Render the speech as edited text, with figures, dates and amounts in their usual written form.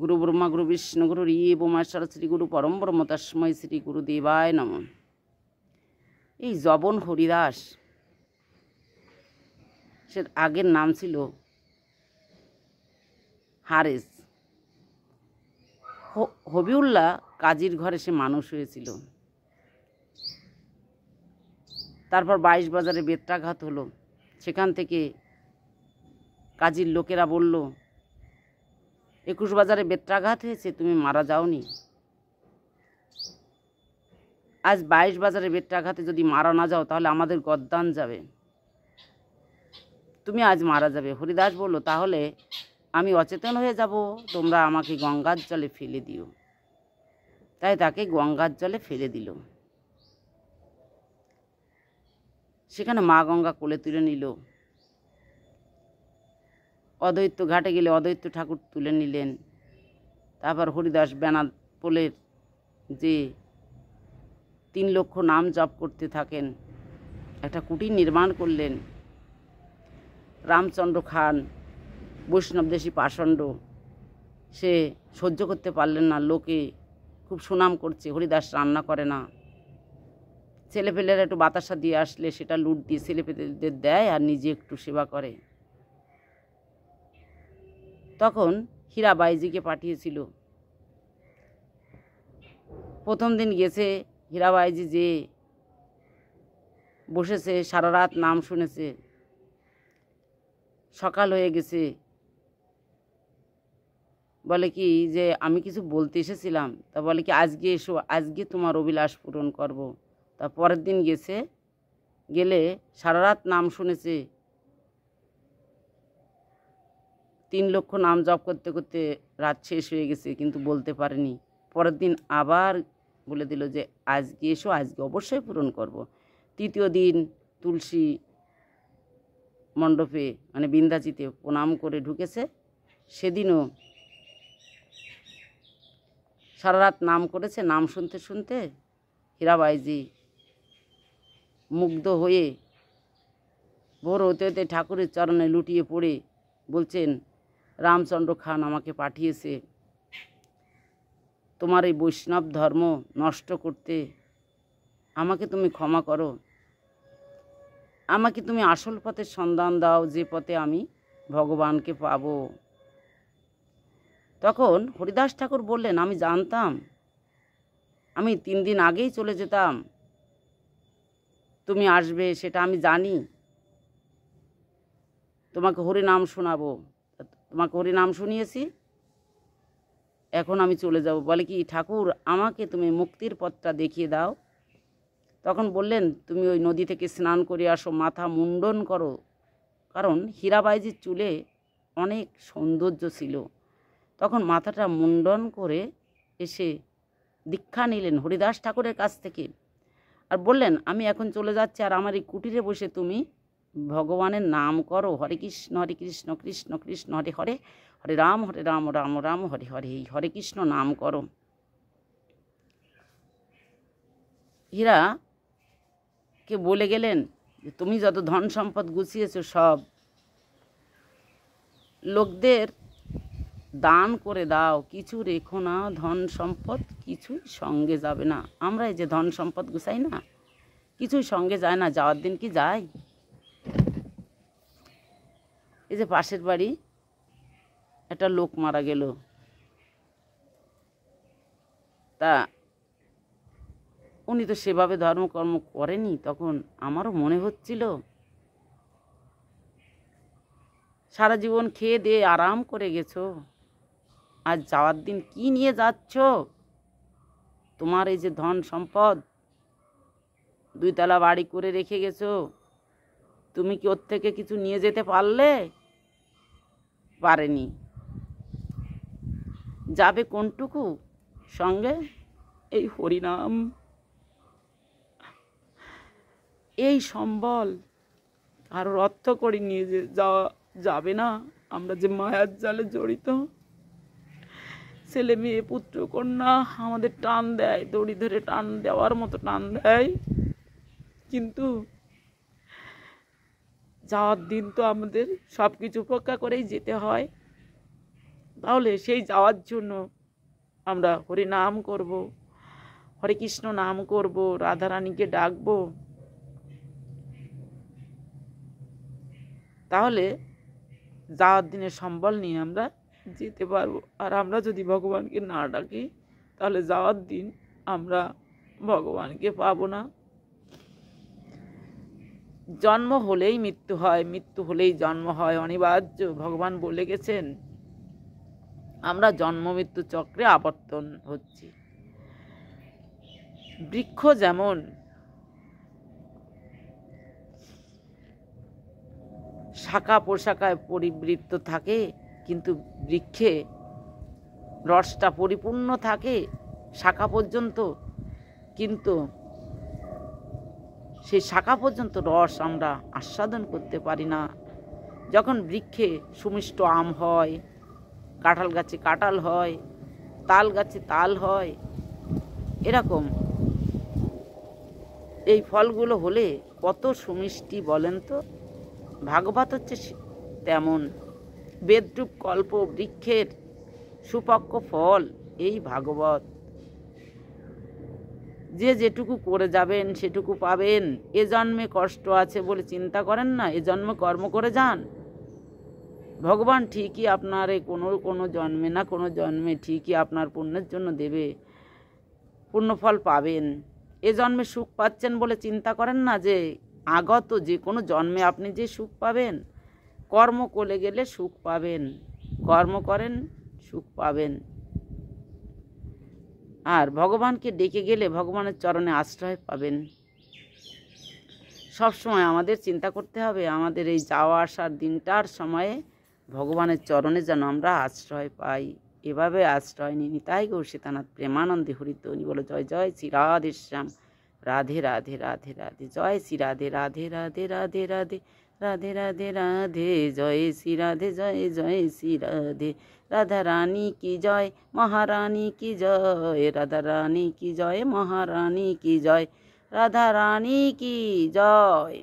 গুরু ব্রহ্মা গুরু বিষ্ণু গুরু rib Maheshwar Shri Guru পরম ব্রহ্ম তস্মৈ শ্রী গুরুদেবায় নমঃ। এই জবন হরিদাস, সে আগের নাম ছিল হারেস। হবিউল্লাহ কাজীর ঘরে সে মানুষ হয়েছিল। তারপর 22 বাজারে বেত্রাঘাত হলো। সেখান থেকে কাজীর লোকেরা বলল, 21 বাজারে বেত্রাঘাত হয়েছে, তুমি মারা যাওনি। আজ 22 বাজারে বেত্রাঘাতে যদি মারা না যাও তাহলে আমাদের গদ্দান যাবে, তুমি আজ মারা যাবে। হরিদাস বলল, তাহলে আমি অচেতন হয়ে যাব, তোমরা আমাকে গঙ্গার জলে ফেলে দিও। তাই তাকে গঙ্গার জলে ফেলে দিল। সেখানে মা গঙ্গা কোলে তুলে নিল। অদ্বৈত ঘাটে গেলে অদ্বৈত ঠাকুর তুলে নিলেন। তারপর হরিদাস বেনাপোলের যে 3 লক্ষ নাম জপ করতে থাকেন, একটা কুটির নির্মাণ করলেন। রামচন্দ্র খান বৈষ্ণবদেশী পাষণ্ড, সে সহ্য করতে পারলেন না, লোকে খুব সুনাম করছে হরিদাস রান্না করে না, ছেলেপেলেরা একটু বাতাসা দিয়ে আসলে সেটা লুট দিয়ে ছেলেপেলেদের দেয় আর নিজে একটু সেবা করে। তখন হীরাবাইজিকে পাঠিয়েছিল। প্রথম দিন গেছে, হীরাবাইজি যে বসেছে, সারা রাত নাম শুনেছে। সকাল হয়ে গেছে, বলে কি যে আমি কিছু বলতে এসেছিলাম। তা বলে কি আজকে এসো, আজকে তোমার অভিলাষ পূরণ করব। তা পরের দিন গেছে, গেলে সারা রাত নাম শুনেছে। 3 লক্ষ নাম জপ করতে করতে রাত শেষ হয়ে গেছে, কিন্তু বলতে পারেনি। পরের দিন আবার বলে দিল যে আজকে এসো, আজকে অবশ্যই পূরণ করব। তৃতীয় দিন তুলসী মণ্ডপে মানে বিন্দাচিতে প্রণাম করে ঢুকেছে। সেদিনও সারা রাত নাম করেছে। নাম শুনতে শুনতে হীরাবাইজি মুগ্ধ হয়ে ভোর হতে হতে ঠাকুরের চরণে লুটিয়ে পড়ে বলছেন, রামচন্দ্র খান আমাকে পাঠিয়েছে তোমার এই বৈষ্ণব ধর্ম নষ্ট করতে। আমাকে তুমি ক্ষমা করো, আমাকে তুমি আসল পথের সন্ধান দাও, যে পথে আমি ভগবানকে পাব। তখন হরিদাস ঠাকুর বললেন, আমি জানতাম, আমি 3 দিন আগেই চলে যেতাম, তুমি আসবে সেটা আমি জানি। তোমাকে হরিনাম শোনাবো, তোমাকে হরিনাম শুনিয়েছি, এখন আমি চলে যাব। বলে কি ঠাকুর, আমাকে তুমি মুক্তির পথটা দেখিয়ে দাও। তখন বললেন, তুমি ওই নদী থেকে স্নান করে আসো, মাথা মুন্ডন করো। কারণ হীরাবাইজির চুলে অনেক সৌন্দর্য ছিল। তখন মাথাটা মুন্ডন করে এসে দীক্ষা নিলেন হরিদাস ঠাকুরের কাছ থেকে। আর বললেন, আমি এখন চলে যাচ্ছি, আর আমার এই কুটিরে বসে তুমি ভগবানের নাম করো, হরে কৃষ্ণ কৃষ্ণ কৃষ্ণ হরে হরে, হরে রাম রাম রাম হরে হরে, এই হরে কৃষ্ণ নাম করো। হীরাকে বলে গেলেন যে তুমি যত ধন সম্পদ গুছিয়েছো সব লোকদের দান করে দাও, কিছু রেখো না, ধন সম্পদ কিছুই সঙ্গে যাবে না। আমরা এই যে ধন সম্পদ গুছাই না, কিছুই সঙ্গে যায় না, যাওয়ার দিন কি যায়। এই যে পাশের বাড়ি একটা লোক মারা গেল, তা উনি তো সেভাবে ধর্মকর্ম করেনি। তখন আমারও মনে হচ্ছিল, সারা জীবন খেয়ে দিয়ে আরাম করে গেছো, আজ যাওয়ার দিন কি নিয়ে যাচ্ছ? তোমার এই যে ধন সম্পদ, 2 তলা বাড়ি করে রেখে গেছো, তুমি কি ওর থেকে কিছু নিয়ে যেতে পারলে? পারেনি। যাবে কোনটুকু সঙ্গে? এই হরিনাম, এই সম্বল কারোর অর্থ করে নিয়ে যাওয়া যাবে না। আমরা যে মায়ার জালে জড়িত, ছেলে মেয়ে পুত্র কন্যা আমাদের টান দেয়, দড়ি ধরে টান দেওয়ার মতো টান দেয়, কিন্তু যাওয়ার দিন তো আমাদের সব কিছু উপেক্ষা করেই যেতে হয়। তাহলে সেই যাওয়ার জন্য আমরা হরি নাম করব, হরে কৃষ্ণ নাম করব, রাধারানীকে ডাকবো, তাহলে যাওয়ার দিনে সম্বল নিয়ে আমরা যেতে পারবো। আর আমরা যদি ভগবানকে না ডাকি তাহলে যাওয়ার দিন আমরা ভগবানকে পাবো না। জন্ম হলেই মৃত্যু হয়, মৃত্যু হলেই জন্ম হয়, অনিবার্য। ভগবান বলে গেছেন আমরা জন্ম মৃত্যু চক্রে আবর্তন হচ্ছি। বৃক্ষ যেমন শাখা প্রশাখায় পরিবৃত্ত থাকে, কিন্তু বৃক্ষে রসটা পরিপূর্ণ থাকে শাখা পর্যন্ত, কিন্তু সেই শাখা পর্যন্ত রস আমরা আস্বাদন করতে পারি না। যখন বৃক্ষে সুমিষ্ট আম হয়, কাঁঠাল গাছে কাঁঠাল হয়, তাল গাছে তাল হয়, এরকম এই ফলগুলো হলে কত সুমিষ্টি বলেন তো। ভাগবত হচ্ছে তেমন বেদরূপ কল্প বৃক্ষের সুপক্ষ ফল এই ভাগবত। যে যেটুকু করে যাবেন সেটুকু পাবেন। এ জন্মে কষ্ট আছে বলে চিন্তা করেন না, এ জন্মে কর্ম করে যান। ভগবান ঠিকই আপনার কোনো জন্মে না কোনো জন্মে ঠিকই আপনার পুণ্যের জন্য দেবে, পুণ্যফল পাবেন। এ জন্মে সুখ পাচ্ছেন বলে চিন্তা করেন না যে আগত যে কোনো জন্মে আপনি যে সুখ পাবেন। কর্ম করে গেলে সুখ পাবেন, কর্ম করেন সুখ পাবেন। আর ভগবানকে ডেকে গেলে ভগবানের চরণে আশ্রয় পাবেন। সব সময় আমাদের চিন্তা করতে হবে আমাদের এই যাওয়া আসার দিনটার সময়ে ভগবানের চরণে যেন আমরা আশ্রয় পাই। এভাবে আশ্রয় নিই। নিতাই গৌর সীতানাথ প্রেমানন্দে হরিত। উনি বলো জয় জয় শ্রী রাধে শ্যাম, রাধে রাধে রাধে রাধে, জয় শ্রী রাধে রাধে রাধে রাধে রাধে রাধে রাধে রাধে, জয় শ্রী রাধে জয় জয় শ্রী রাধে। রাধা রানী কি জয়, মহারানী কি জয়, রাধা রানী কি জয়, মহারানী কি জয়, রাধা রানী কি জয়।